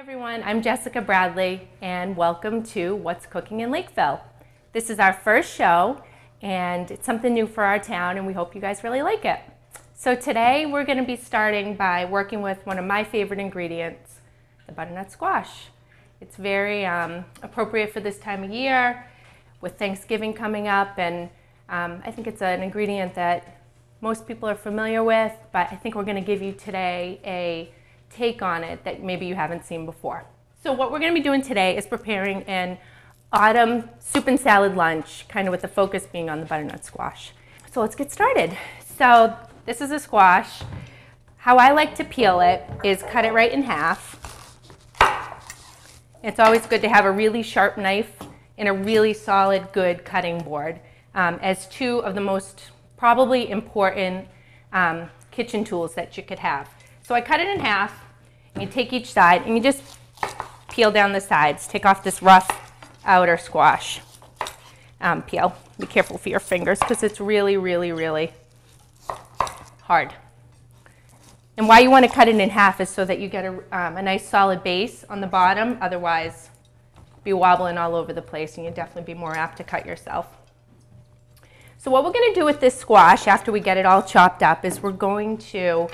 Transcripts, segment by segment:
Everyone, I'm Jessica Bradley and welcome to What's Cooking in Lakeville. This is our first show and it's something new for our town and we hope you guys really like it. So today we're going to be starting by working with one of my favorite ingredients, the butternut squash. It's very appropriate for this time of year with Thanksgiving coming up, and I think it's an ingredient that most people are familiar with, but I think we're going to give you today a take on it that maybe you haven't seen before. So what we're going to be doing today is preparing an autumn soup and salad lunch, kind of with the focus being on the butternut squash. So let's get started. So this is a squash. How I like to peel it is cut it right in half. It's always good to have a really sharp knife and a really solid, good cutting board as two of the most probably important kitchen tools that you could have. So I cut it in half, and you take each side, and you just peel down the sides. Take off this rough outer squash peel. Be careful for your fingers, because it's really, really, really hard. And why you want to cut it in half is so that you get a nice solid base on the bottom. Otherwise, be wobbling all over the place, and you'd definitely be more apt to cut yourself. So what we're going to do with this squash after we get it all chopped up is we're going to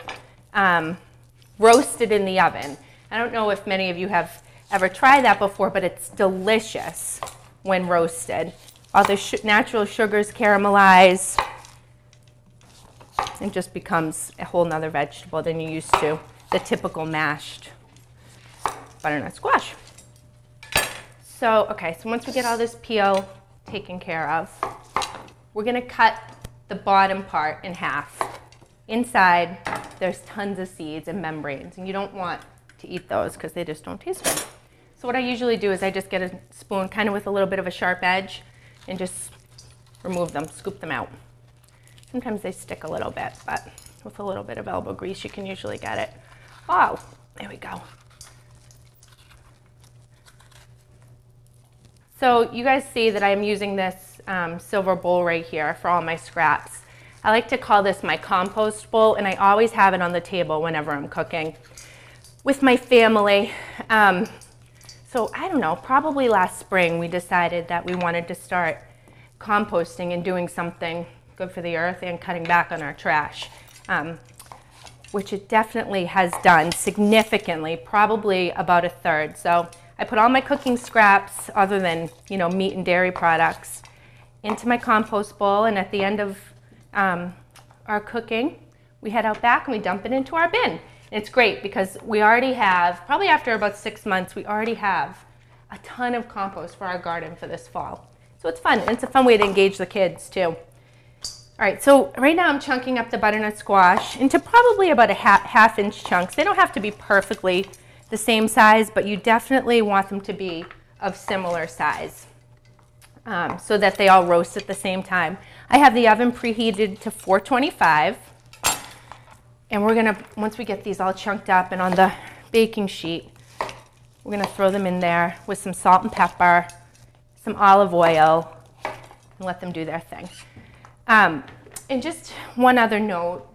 roast it in the oven. I don't know if many of you have ever tried that before, but it's delicious when roasted. All the natural sugars caramelize. It just becomes a whole nother vegetable than you're used to, the typical mashed butternut squash. So, okay, so once we get all this peel taken care of, we're going to cut the bottom part in half. Inside, there's tons of seeds and membranes, and you don't want to eat those because they just don't taste good. So what I usually do is I just get a spoon kind of with a little bit of a sharp edge and just remove them, scoop them out. Sometimes they stick a little bit, but with a little bit of elbow grease, you can usually get it. Oh, there we go. So you guys see that I'm using this silver bowl right here for all my scraps. I like to call this my compost bowl, and I always have it on the table whenever I'm cooking with my family. So I don't know, probably last spring we decided that we wanted to start composting and doing something good for the earth and cutting back on our trash, which it definitely has done significantly, probably about a third. So I put all my cooking scraps, other than meat and dairy products, into my compost bowl, and at the end of our cooking, we head out back and we dump it into our bin. And it's great because we already have, probably after about 6 months, we already have a ton of compost for our garden for this fall. So it's fun, and it's a fun way to engage the kids too. All right, so right now I'm chunking up the butternut squash into probably about a half-inch chunks. They don't have to be perfectly the same size, but you definitely want them to be of similar size so that they all roast at the same time. I have the oven preheated to 425, and we're gonna, once we get these all chunked up and on the baking sheet, we're gonna throw them in there with some salt and pepper, some olive oil, and let them do their thing. And just one other note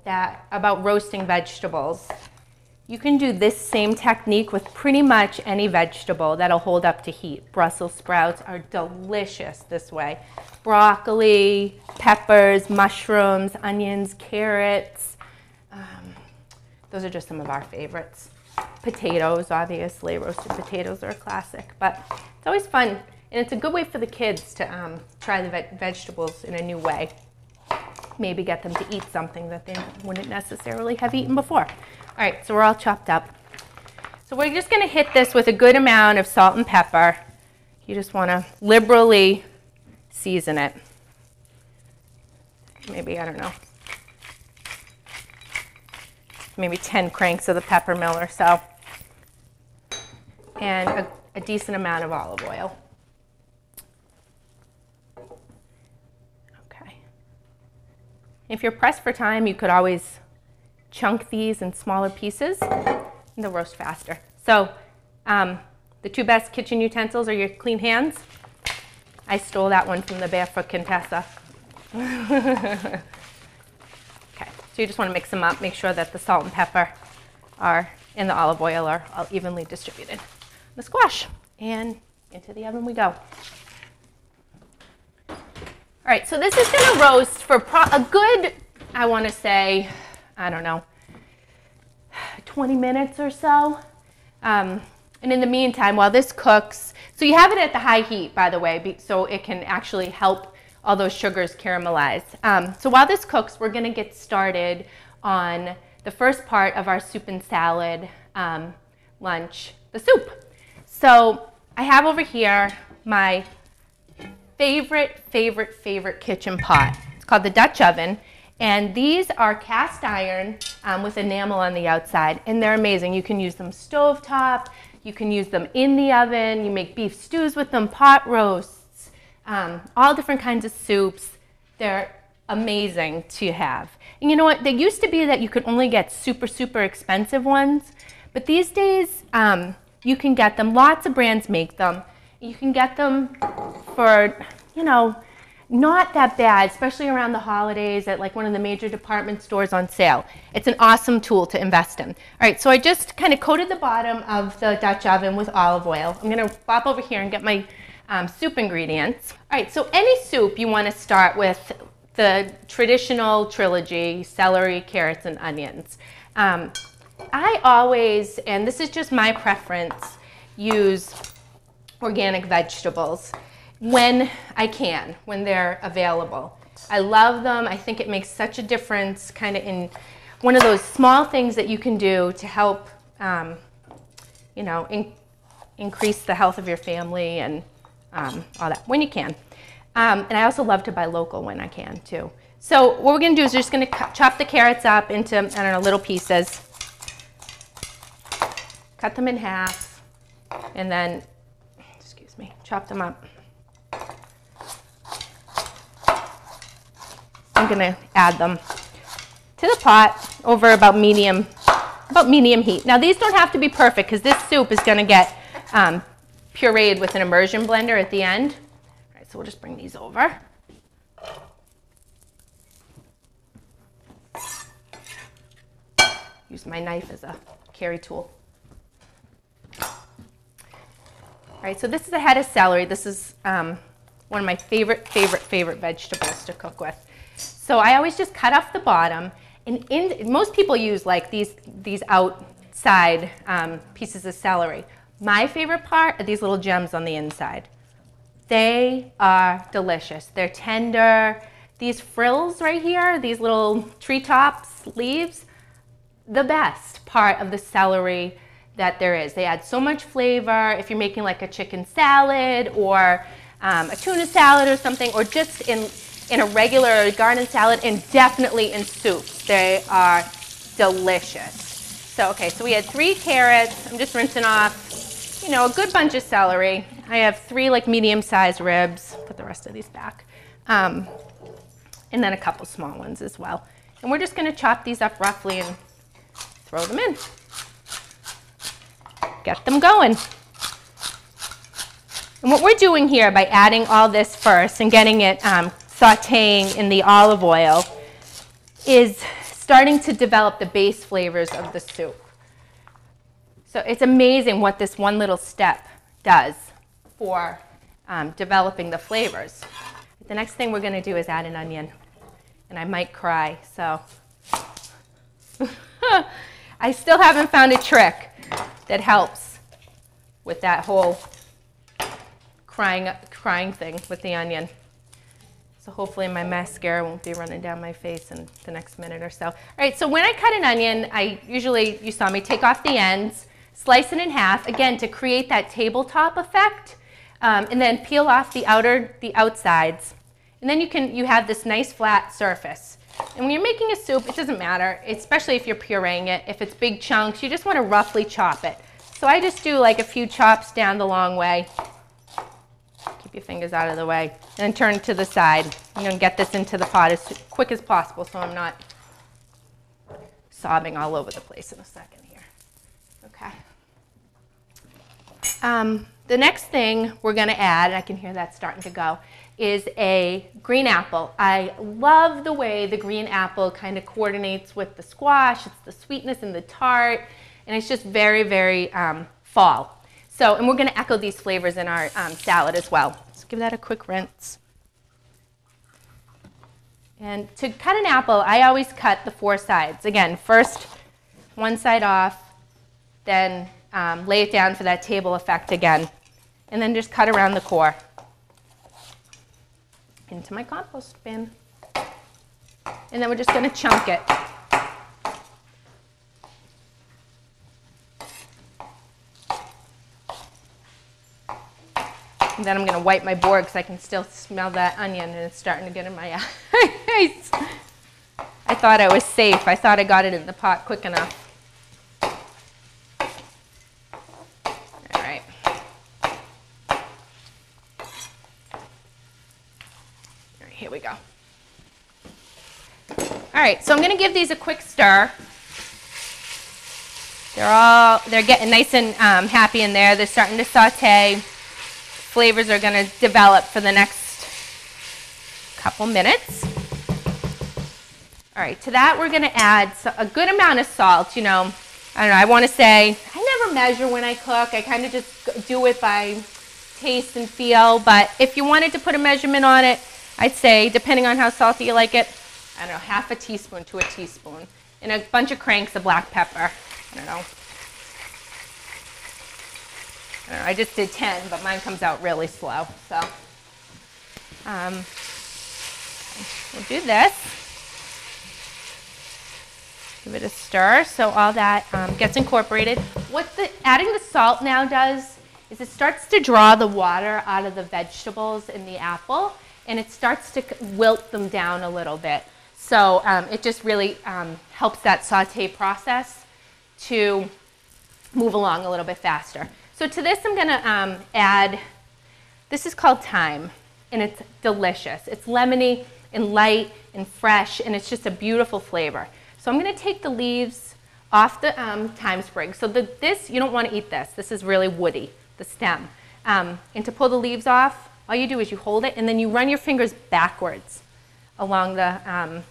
about roasting vegetables. You can do this same technique with pretty much any vegetable that'll hold up to heat. Brussels sprouts are delicious this way. Broccoli, peppers, mushrooms, onions, carrots. Those are just some of our favorites. Potatoes, obviously. Roasted potatoes are a classic. But it's always fun, and it's a good way for the kids to try the vegetables in a new way. Maybe get them to eat something that they wouldn't necessarily have eaten before. All right, so we're all chopped up. So we're just going to hit this with a good amount of salt and pepper. You just want to liberally season it. Maybe, I don't know, maybe 10 cranks of the pepper mill or so. And a decent amount of olive oil. Okay. If you're pressed for time, you could always chunk these in smaller pieces, and they'll roast faster. So the two best kitchen utensils are your clean hands. I stole that one from the Barefoot Contessa. Okay, so you just want to mix them up, make sure that the salt and pepper and the olive oil are all evenly distributed. the squash. And into the oven we go. All right, so this is going to roast for a good, I want to say, I don't know, 20 minutes or so. And in the meantime, while this cooks, so you have it at the high heat, by the way, so it can actually help all those sugars caramelize. So while this cooks, we're going to get started on the first part of our soup and salad lunch, the soup. So I have over here my favorite kitchen pot. It's called the Dutch oven. And these are cast iron with enamel on the outside, and they're amazing. You can use them stovetop, you can use them in the oven, you make beef stews with them, pot roasts, all different kinds of soups. They're amazing to have. And you know what, they used to be that you could only get super expensive ones, but these days you can get them, lots of brands make them. You can get them for, you know, not that bad, especially around the holidays at like one of the major department stores on sale. It's an awesome tool to invest in. All right, so I just kind of coated the bottom of the Dutch oven with olive oil. I'm gonna pop over here and get my soup ingredients. All right, so any soup you wanna start with the traditional trilogy, celery, carrots, and onions. I always, and this is just my preference, use organic vegetables when I can, when they're available. I love them. I think it makes such a difference kind of in one of those small things that you can do to help, you know, increase the health of your family and all that, when you can. And I also love to buy local when I can too. So what we're gonna do is we're just gonna chop the carrots up into, I don't know, little pieces. Cut them in half, and then, excuse me, chop them up. I'm gonna add them to the pot over about medium heat. Now these don't have to be perfect because this soup is gonna get pureed with an immersion blender at the end. All right, so we'll just bring these over. Use my knife as a carry tool. All right, so this is a head of celery. This is one of my favorite vegetables to cook with. So I always just cut off the bottom, and most people use like these outside pieces of celery. My favorite part are these little gems on the inside. They are delicious. They're tender. These frills right here, these little treetops, leaves, the best part of the celery that there is. They add so much flavor if you're making like a chicken salad or a tuna salad or something, or just in a regular garden salad, and definitely in soups. They are delicious. So, okay, so we had 3 carrots. I'm just rinsing off, you know, a good bunch of celery. I have 3 like medium-sized ribs. Put the rest of these back. And then a couple small ones as well. And we're just gonna chop these up roughly and throw them in. Get them going. And what we're doing here by adding all this first and getting it sauteing in the olive oil is starting to develop the base flavors of the soup. So it's amazing what this one little step does for developing the flavors. The next thing we're going to do is add an onion. And I might cry, so. I still haven't found a trick that helps with that whole crying thing with the onion. So hopefully my mascara won't be running down my face in the next minute or so. All right, so when I cut an onion, I usually, you saw me, take off the ends, slice it in half, again, to create that tabletop effect, and then peel off the outsides. And then you have this nice flat surface. And when you're making a soup, it doesn't matter, especially if you're pureeing it. If it's big chunks, you just want to roughly chop it. So I just do like a few chops down the long way. Keep your fingers out of the way. And then turn it to the side. I'm going to get this into the pot as quick as possible so I'm not sobbing all over the place in a second here. Okay. The next thing we're going to add, and I can hear that starting to go, is a green apple. I love the way the green apple kind of coordinates with the squash. It's the sweetness and the tart, and it's just very, very fall. So, and we're going to echo these flavors in our salad as well. So give that a quick rinse. And to cut an apple, I always cut the 4 sides. Again, first one side off, then lay it down for that table effect again. And then just cut around the core into my compost bin. And then we're just going to chunk it. And then I'm going to wipe my board because I can still smell that onion and it's starting to get in my eyes. I thought I was safe. I thought I got it in the pot quick enough. All right. All right, here we go. All right, so I'm going to give these a quick stir. They're getting nice and happy in there. They're starting to saute. Flavors are going to develop for the next couple minutes. All right, to that we're going to add a good amount of salt. You know, I don't know, I want to say, I never measure when I cook. I kind of just do it by taste and feel. But if you wanted to put a measurement on it, I'd say, depending on how salty you like it, I don't know, half a teaspoon to a teaspoon. And a bunch of cranks of black pepper. I don't know. I just did 10, but mine comes out really slow. So we'll do this. Give it a stir so all that gets incorporated. What adding the salt now does is it starts to draw the water out of the vegetables in the apple, and it starts to wilt them down a little bit. So it just really helps that saute process to move along a little bit faster. So to this I'm going to add, this is called thyme, and it's delicious. It's lemony and light and fresh, and it's just a beautiful flavor. So I'm going to take the leaves off the thyme sprig. So this, you don't want to eat this. This is really woody, the stem. And to pull the leaves off, all you do is you hold it, and then you run your fingers backwards along the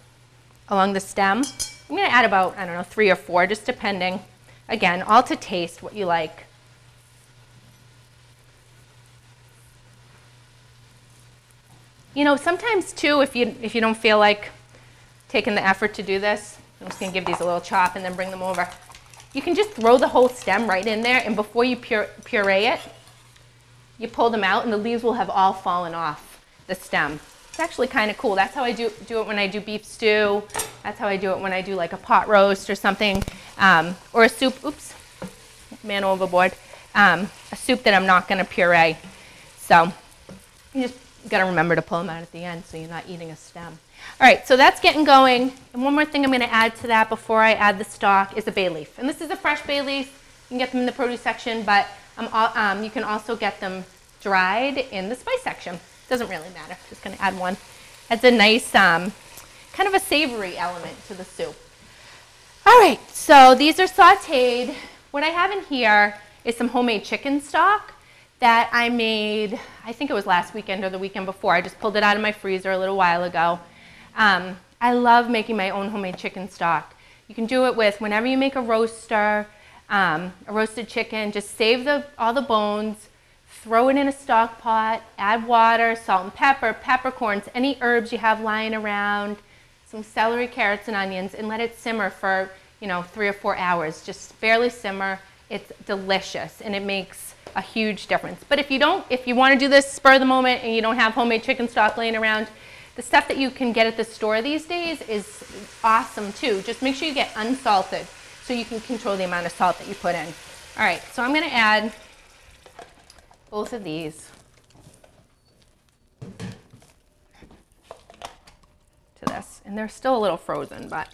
stem. I'm going to add about, I don't know, 3 or 4, just depending. Again, all to taste, what you like. You know, sometimes too, if you don't feel like taking the effort to do this, I'm just going to give these a little chop and then bring them over. You can just throw the whole stem right in there, and before you puree it, you pull them out and the leaves will have all fallen off the stem. It's actually kind of cool. That's how I do it when I do beef stew. That's how I do it when I do like a pot roast or something, or a soup. Oops, man overboard. A soup that I'm not going to puree. So you just got to remember to pull them out at the end so you're not eating a stem. All right, so that's getting going. And one more thing I'm going to add to that before I add the stock is a bay leaf. And this is a fresh bay leaf. You can get them in the produce section, but you can also get them dried in the spice section. Doesn't really matter. Just going to add one. Adds a nice kind of a savory element to the soup. All right, so these are sauteed. What I have in here is some homemade chicken stock that I made, I think it was last weekend or the weekend before. I just pulled it out of my freezer a little while ago. I love making my own homemade chicken stock. You can do it with whenever you make a roasted chicken, just save all the bones, throw it in a stock pot, add water, salt and pepper, peppercorns, any herbs you have lying around, some celery, carrots, and onions, and let it simmer for 3 or 4 hours. Just barely simmer. It's delicious, and it makes a huge difference. But if you want to do this spur of the moment and you don't have homemade chicken stock laying around, the stuff that you can get at the store these days is awesome too. Just make sure you get unsalted so you can control the amount of salt that you put in. All right, so I'm going to add both of these to this. And they're still a little frozen, but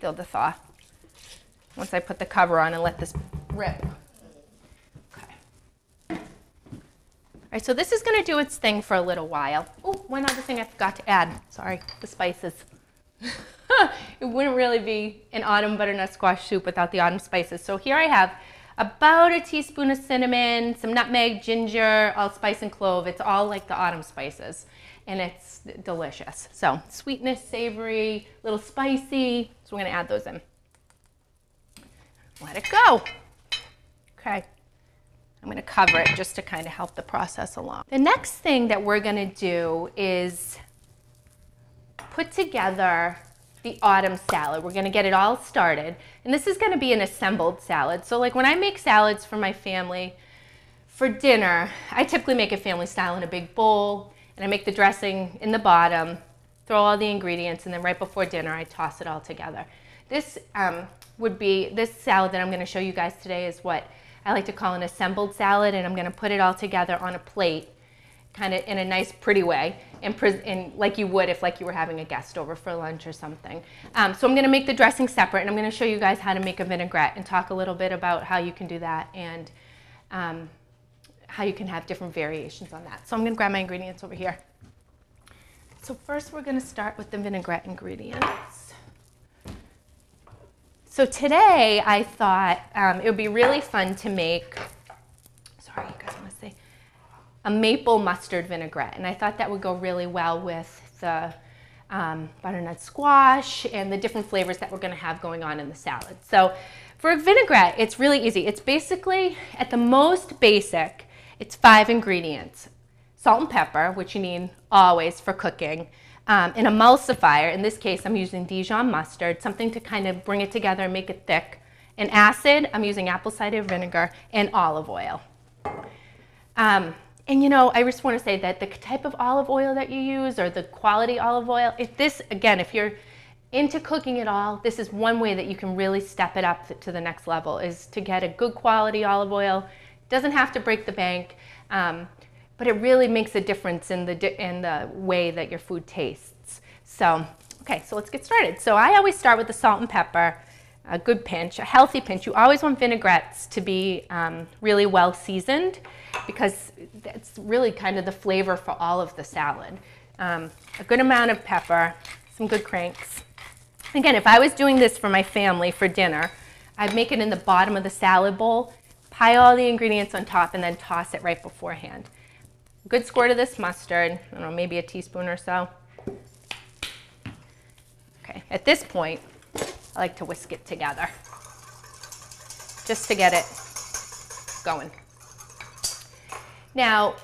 they'll thaw once I put the cover on and let this rip. All right, so this is going to do its thing for a little while. Oh, one other thing I forgot to add. Sorry, the spices. It wouldn't really be an autumn butternut squash soup without the autumn spices. So here I have about a teaspoon of cinnamon, some nutmeg, ginger, allspice, and clove. It's all like the autumn spices, and it's delicious. So sweetness, savory, a little spicy. So we're going to add those in. let it go. Okay. I'm going to cover it just to kind of help the process along. The next thing that we're going to do is put together the autumn salad. We're going to get it all started. And this is going to be an assembled salad. So like when I make salads for my family for dinner, I typically make it family style in a big bowl, and I make the dressing in the bottom, throw all the ingredients, and then right before dinner I toss it all together. This this salad that I'm going to show you guys today is what I like to call an assembled salad, and I'm going to put it all together on a plate, kind of in a nice, pretty way, and like you would if like you were having a guest over for lunch or something. So I'm going to make the dressing separate, and I'm going to show you guys how to make a vinaigrette and talk a little bit about how you can do that and how you can have different variations on that. So I'm going to grab my ingredients over here. So first we're going to start with the vinaigrette ingredients. So today I thought it would be really fun to make, sorry you guys want to say, a maple mustard vinaigrette. And I thought that would go really well with the butternut squash and the different flavors that we're going to have going on in the salad. So for a vinaigrette, it's really easy. It's basically, at the most basic, it's 5 ingredients. Salt and pepper, which you need always for cooking. An emulsifier, in this case I'm using Dijon mustard, something to kind of bring it together and make it thick. An acid, I'm using apple cider vinegar, and olive oil. And you know, I just want to say that the type of olive oil that you use, or the quality olive oil, if you're into cooking at all, this is one way that you can really step it up to the next level, is to get a good quality olive oil. It doesn't have to break the bank. But it really makes a difference in the way that your food tastes. So, okay, so let's get started. So I always start with the salt and pepper, a good pinch, a healthy pinch. You always want vinaigrettes to be really well seasoned, because that's really kind of the flavor for all of the salad. A good amount of pepper, some good cranks. Again, if I was doing this for my family for dinner, I'd make it in the bottom of the salad bowl, pile all the ingredients on top, and then toss it right beforehand. A good squirt of this mustard, I don't know, maybe a teaspoon or so. Okay, at this point, I like to whisk it together, just to get it going. Now,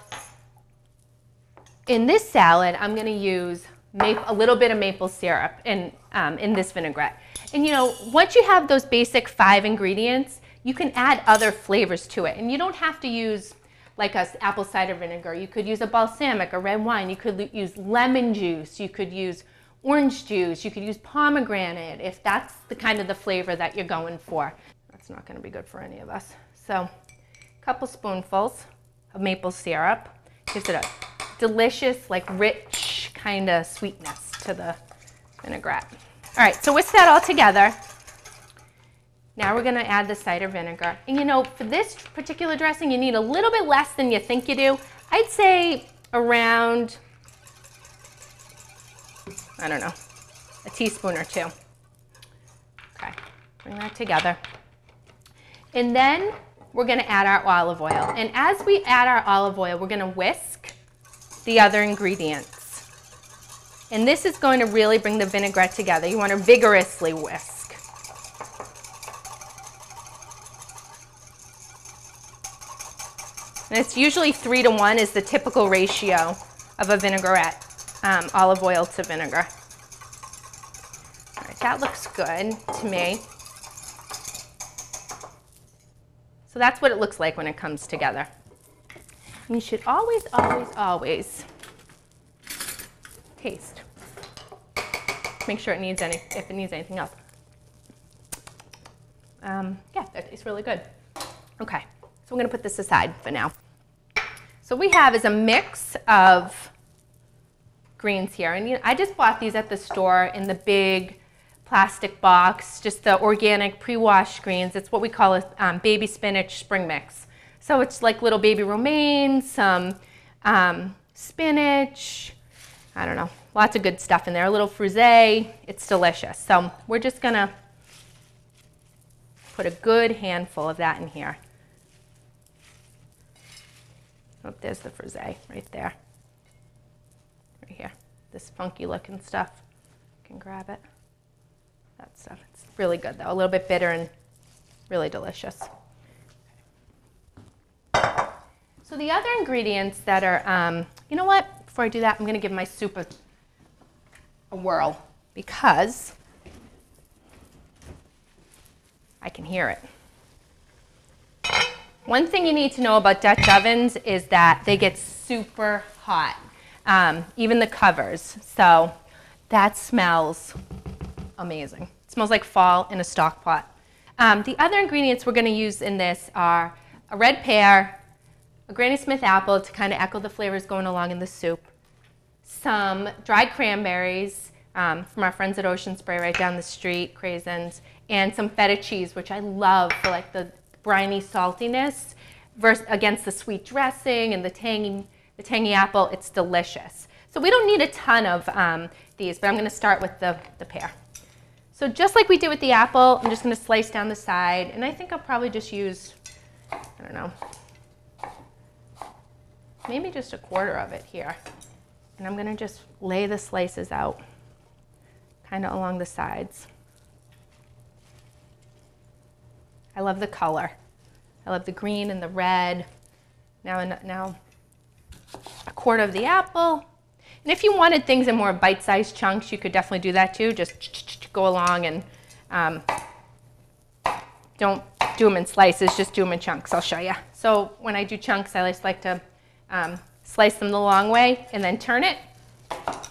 in this salad, I'm going to use a little bit of maple syrup in this vinaigrette. And you know, once you have those basic 5 ingredients, you can add other flavors to it. And you don't have to use like apple cider vinegar. You could use a balsamic, a red wine. You could use lemon juice. You could use orange juice. You could use pomegranate if that's the kind of the flavor that you're going for. That's not going to be good for any of us. So a couple spoonfuls of maple syrup gives it a delicious, like rich kind of sweetness to the vinaigrette. All right, so whisk that all together. Now we're going to add the cider vinegar. And you know, for this particular dressing, you need a little bit less than you think you do. I'd say around, I don't know, a teaspoon or 2. Okay, bring that together. And then we're going to add our olive oil. And as we add our olive oil, we're going to whisk the other ingredients. And this is going to really bring the vinaigrette together. You want to vigorously whisk. And it's usually 3 to 1 is the typical ratio of a vinaigrette, olive oil to vinegar. All right, that looks good to me. So that's what it looks like when it comes together. And you should always, always, always taste. Make sure it needs if it needs anything else. Yeah, that tastes really good. Okay. So I'm going to put this aside for now. So what we have is a mix of greens here. And I just bought these at the store in the big plastic box, just the organic pre-washed greens. It's what we call a baby spinach spring mix. So it's like little baby romaine, some spinach, I don't know, lots of good stuff in there. A little frisee. It's delicious. So we're just going to put a good handful of that in here. Oh, there's the frisee right there. Right here. This funky looking stuff. You can grab it. That stuff. It's really good though. A little bit bitter and Really delicious. So the other ingredients that are, you know what? Before I do that, I'm going to give my soup a whirl because I can hear it. One thing you need to know about Dutch ovens is that they get super hot, even the covers. So that smells amazing. It smells like fall in a stock pot. The other ingredients we're going to use in this are a red pear, a Granny Smith apple to kind of echo the flavors going along in the soup, some dried cranberries from our friends at Ocean Spray right down the street, Craisins, and some feta cheese, which I love for like the briny saltiness against the sweet dressing and the tangy apple. It's delicious. So we don't need a ton of these, but I'm going to start with the pear. So just like we did with the apple, I'm just going to slice down the side, and I think I'll probably just use, I don't know, maybe just a quarter of it here. And I'm going to just lay the slices out kind of along the sides. I love the color. I love the green and the red. Now a quarter of the apple. And if you wanted things in more bite-sized chunks, you could definitely do that too. Just go along and don't do them in slices, just do them in chunks. I'll show you. So when I do chunks, I just like to slice them the long way and then turn it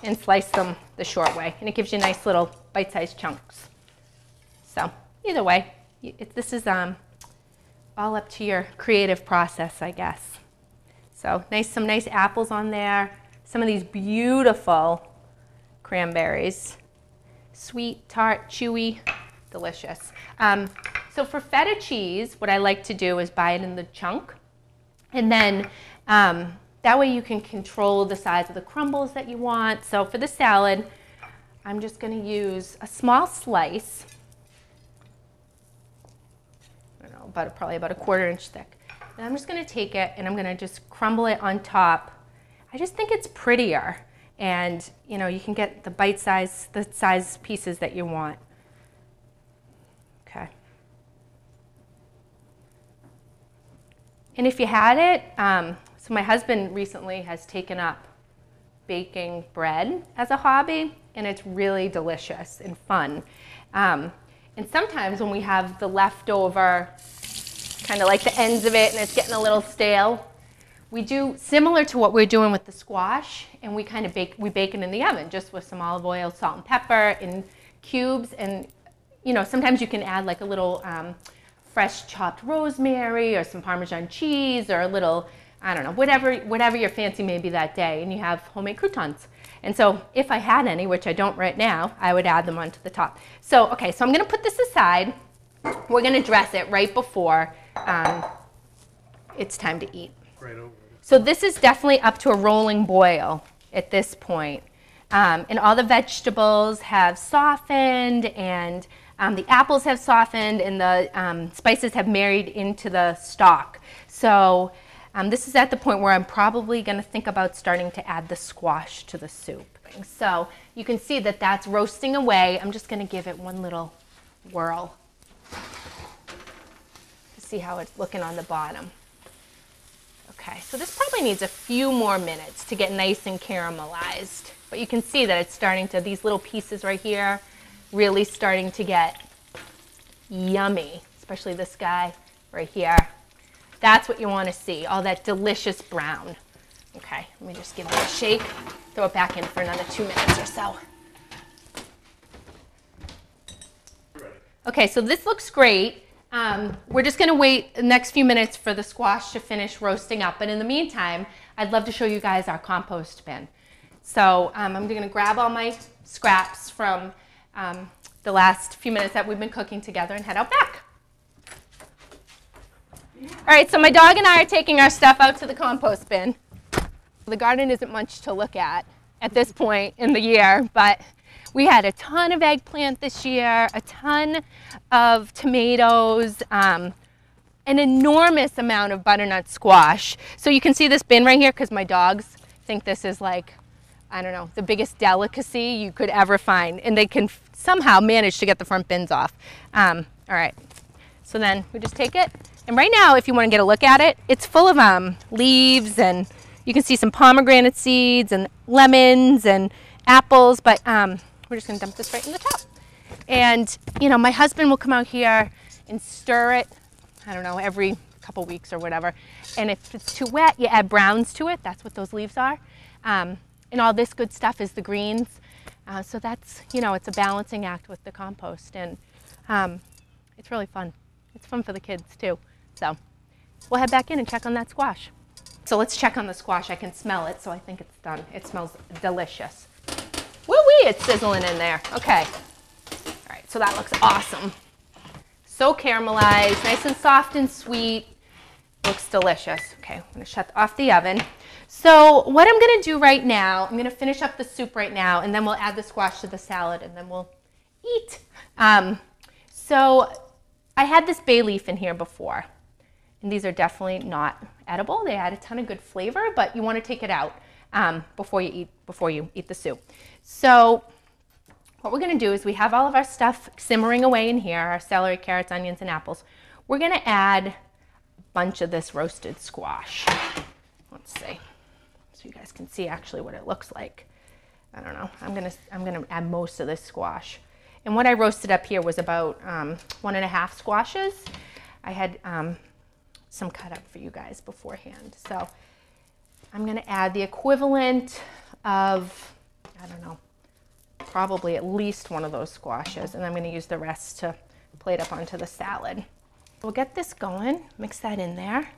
and slice them the short way. And it gives you nice little bite-sized chunks. So either way, this is all up to your creative process, I guess. So some nice apples on there. Some of these beautiful cranberries. Sweet, tart, chewy, delicious. So for feta cheese, what I like to do is buy it in the chunk. And then that way you can control the size of the crumbles that you want. So for the salad, I'm just going to use a small slice. I don't know, probably about a 1/4 inch thick. And I'm just going to take it and I'm going to just crumble it on top. I just think it's prettier, and you know, you can get the size pieces that you want. Okay. And if you had it, so my husband recently has taken up baking bread as a hobby, and it's really delicious and fun. And sometimes when we have the leftover, kind of like the ends of it, and it's getting a little stale, we do similar to what we're doing with the squash, and we kind of bake it in the oven just with some olive oil, salt and pepper in cubes. And you know, sometimes you can add like a little fresh chopped rosemary or some Parmesan cheese or a little, I don't know, whatever your fancy may be that day, and you have homemade croutons. And so if I had any, which I don't right now, I would add them onto the top. So okay, so I'm going to put this aside. We're going to dress it right before it's time to eat. Right over. So this is definitely up to a rolling boil at this point. And all the vegetables have softened, and the apples have softened, and the spices have married into the stock. So this is at the point where I'm probably going to think about starting to add the squash to the soup. So you can see that that's roasting away. I'm just going to give it one little whirl to see how it's looking on the bottom. Okay, so this probably needs a few more minutes to get nice and caramelized. But you can see that it's starting to, these little pieces right here, really starting to get yummy, especially this guy right here. That's what you want to see, all that delicious brown. Okay, let me just give it a shake, throw it back in for another 2 minutes or so. Okay, so this looks great. We're just going to wait the next few minutes for the squash to finish roasting up. But in the meantime, I'd love to show you guys our compost bin. So I'm going to grab all my scraps from the last few minutes that we've been cooking together and head out back. All right, so my dog and I are taking our stuff out to the compost bin. The garden isn't much to look at this point in the year, but we had a ton of eggplant this year, a ton of tomatoes, an enormous amount of butternut squash. So you can see this bin right here because my dogs think this is like, I don't know, the biggest delicacy you could ever find. And they can somehow manage to get the front bins off. All right, So then we just take it. And right now, if you want to get a look at it, it's full of leaves, and you can see some pomegranate seeds and lemons and apples, but we're just gonna dump this right in the top. And you know, my husband will come out here and stir it, I don't know, every couple weeks or whatever. And if it's too wet, you add browns to it. That's what those leaves are. And all this good stuff is the greens. So that's, you know, it's a balancing act with the compost. And it's really fun. It's fun for the kids too. So we'll head back in and check on that squash. So let's check on the squash. I can smell it, so I think it's done. It smells delicious. Woo-wee, it's sizzling in there. Okay. All right, so that looks awesome. So caramelized, nice and soft and sweet. Looks delicious. Okay, I'm gonna shut off the oven. So what I'm gonna do right now, I'm gonna finish up the soup right now, and then we'll add the squash to the salad, and then we'll eat. So I had this bay leaf in here before, and these are definitely not edible. They add a ton of good flavor, but you wanna take it out before you eat the soup. So what we're gonna do is we have all of our stuff simmering away in here, our celery, carrots, onions, and apples. We're gonna add a bunch of this roasted squash. Let's see, so you guys can see actually what it looks like. I don't know, I'm gonna add most of this squash. And what I roasted up here was about 1.5 squashes. I had some cut up for you guys beforehand. So I'm gonna add the equivalent of, I don't know, probably at least one of those squashes, and I'm going to use the rest to plate up onto the salad. We'll get this going, mix that in there.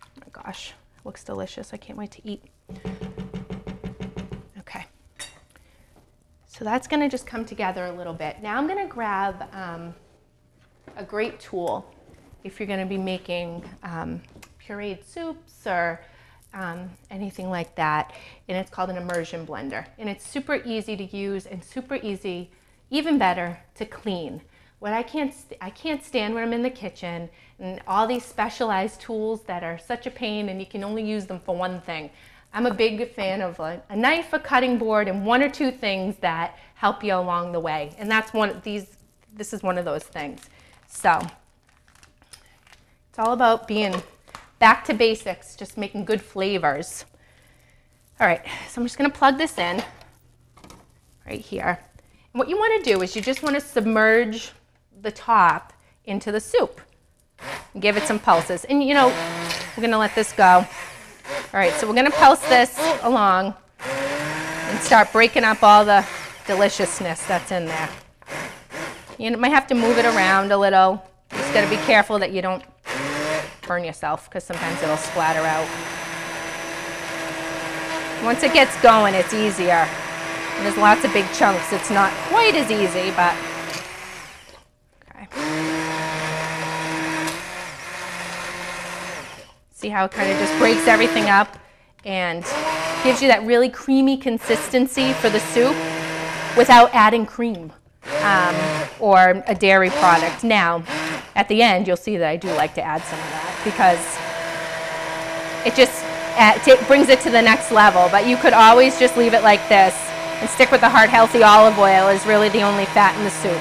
Oh my gosh, looks delicious. I can't wait to eat. Okay, so that's going to just come together a little bit. Now I'm going to grab a great tool if you're going to be making pureed soups or anything like that, and it's called an immersion blender, and it's super easy to use and super easy, even better, to clean. What I can't stand when I'm in the kitchen and all these specialized tools that are such a pain and you can only use them for one thing. I'm a big fan of a knife, a cutting board, and 1 or 2 things that help you along the way, and that's this is one of those things. So it's all about being back to basics, just making good flavors. All right, so I'm just gonna plug this in right here. And what you wanna do is you just wanna submerge the top into the soup. Give it some pulses. And you know, we're gonna let this go. All right, so we're gonna pulse this along and start breaking up all the deliciousness that's in there. You might have to move it around a little. You just gotta be careful that you don't burn yourself, because sometimes it'll splatter out. Once it gets going, it's easier. And there's lots of big chunks. It's not quite as easy, but okay. See how it kind of just breaks everything up and gives you that really creamy consistency for the soup without adding cream or a dairy product. Now, at the end, you'll see that I do like to add some of that because it just brings it to the next level. But you could always just leave it like this and stick with the heart healthy olive oil is really the only fat in the soup.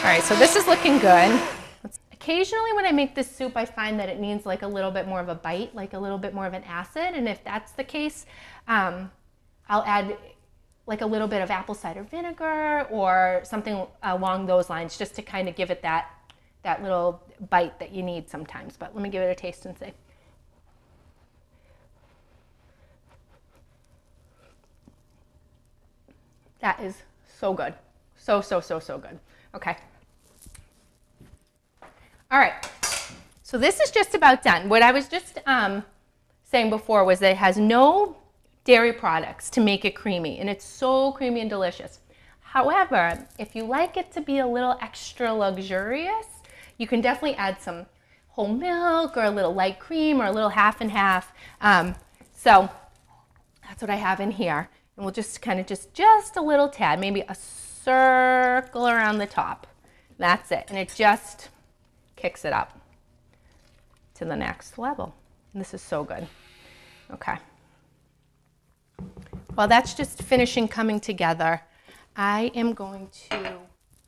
All right, so this is looking good. Occasionally when I make this soup, I find that it needs like a little bit more of a bite, like a little bit more of an acid. And if that's the case, I'll add like a little bit of apple cider vinegar or something along those lines, just to kind of give it that little bite that you need sometimes. But let me give it a taste and see. That is so good. So good. Okay. All right. So this is just about done. What I was just saying before was that it has no dairy products to make it creamy, and it's so creamy and delicious. However, if you like it to be a little extra luxurious, you can definitely add some whole milk or a little light cream or a little half and half. So that's what I have in here. And we'll just kind of just a little tad, maybe a circle around the top. That's it. And it just kicks it up to the next level. And this is so good. Okay. While that's just finishing coming together, I am going to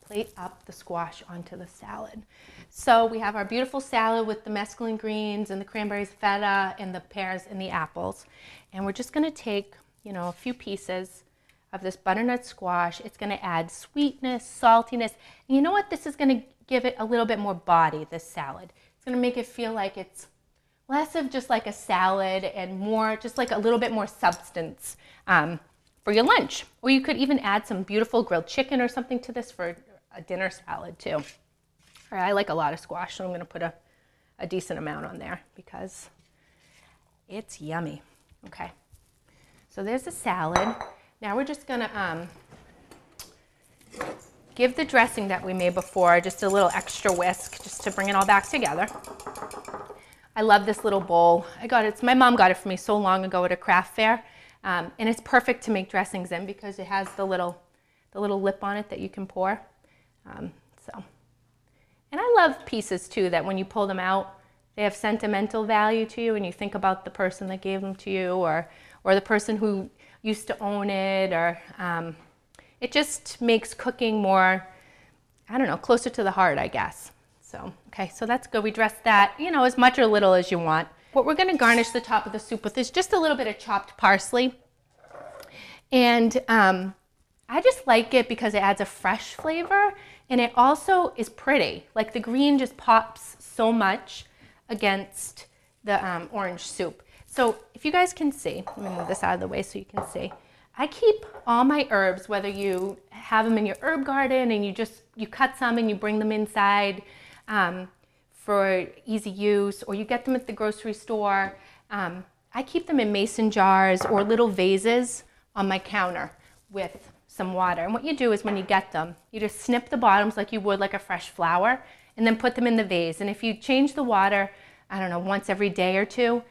plate up the squash onto the salad. So we have our beautiful salad with the mesclun greens and the cranberries feta and the pears and the apples. And we're just gonna take, you know, a few pieces of this butternut squash. It's gonna add sweetness, saltiness. And you know what? This is gonna give it a little bit more body, this salad. It's gonna make it feel like it's less of just like a salad and more, just like a little bit more substance for your lunch. Or you could even add some beautiful grilled chicken or something to this for a dinner salad too. I like a lot of squash, so I'm gonna put a decent amount on there because it's yummy. Okay, so there's the salad. Now we're just gonna give the dressing that we made before just a little extra whisk just to bring it all back together. I love this little bowl. My mom got it for me so long ago at a craft fair, and it's perfect to make dressings in because it has the little lip on it that you can pour. And I love pieces too that when you pull them out, they have sentimental value to you and you think about the person that gave them to you or the person who used to own it, or it just makes cooking more, I don't know, closer to the heart, I guess. So, okay, so that's good. We dressed that, you know, as much or little as you want. What we're gonna garnish the top of the soup with is just a little bit of chopped parsley. And I just like it because it adds a fresh flavor and it also is pretty. Like the green just pops so much against the orange soup. So if you guys can see, let me move this out of the way so you can see. I keep all my herbs, whether you have them in your herb garden and you cut some and you bring them inside for easy use, or you get them at the grocery store. I keep them in mason jars or little vases on my counter with some water. And what you do is when you get them, you just snip the bottoms like you would like a fresh flower and then put them in the vase. And if you change the water, I don't know, once every day or two,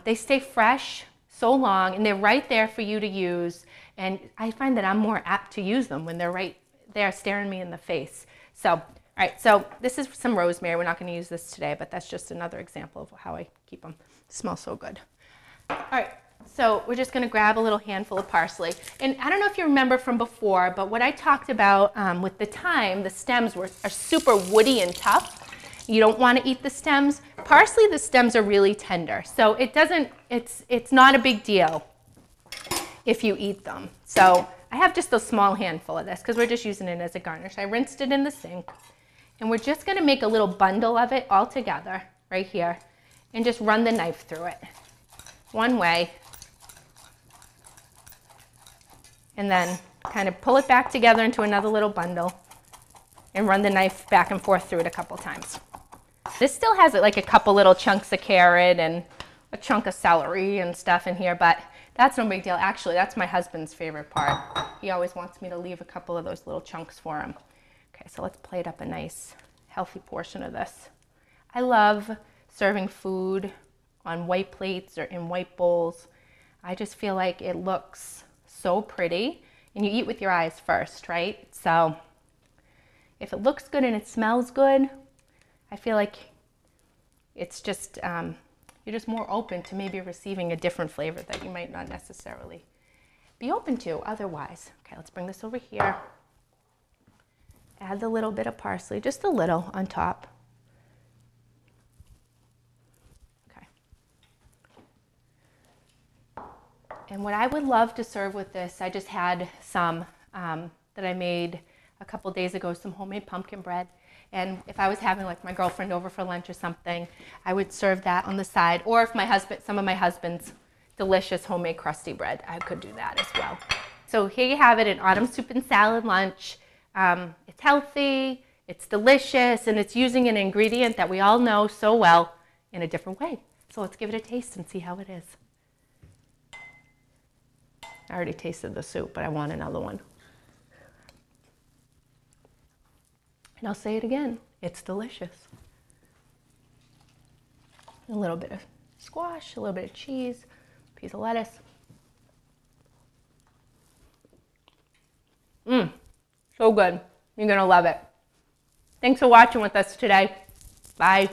they stay fresh so long and they're right there for you to use. And I find that I'm more apt to use them when they're right there staring me in the face. So, all right, so this is some rosemary. We're not going to use this today, but that's just another example of how I keep them. It smells so good. All right. So we're just going to grab a little handful of parsley. And I don't know if you remember from before, but what I talked about with the thyme, the stems are super woody and tough. You don't want to eat the stems. Parsley, the stems are really tender. So it's not a big deal if you eat them. So I have just a small handful of this because we're just using it as a garnish. I rinsed it in the sink. And we're just going to make a little bundle of it all together right here and just run the knife through it one way. And then kind of pull it back together into another little bundle and run the knife back and forth through it a couple times. This still has like a couple little chunks of carrot and a chunk of celery and stuff in here, but that's no big deal. Actually, that's my husband's favorite part. He always wants me to leave a couple of those little chunks for him. Okay, so let's plate up a nice, healthy portion of this. I love serving food on white plates or in white bowls. I just feel like it looks so pretty, and you eat with your eyes first, right? So if it looks good and it smells good, I feel like it's just, you're just more open to maybe receiving a different flavor that you might not necessarily be open to otherwise. Okay, let's bring this over here. Add the little bit of parsley, just a little on top. And what I would love to serve with this, I just had some that I made a couple days ago, some homemade pumpkin bread. And if I was having like my girlfriend over for lunch or something, I would serve that on the side. Or if some of my husband's delicious homemade crusty bread, I could do that as well. So here you have it, an autumn soup and salad lunch. It's healthy, it's delicious, and it's using an ingredient that we all know so well in a different way. So let's give it a taste and see how it is. I already tasted the soup, but I want another one. And I'll say it again, it's delicious. A little bit of squash, a little bit of cheese, a piece of lettuce. So good. You're gonna love it. Thanks for watching with us today. Bye.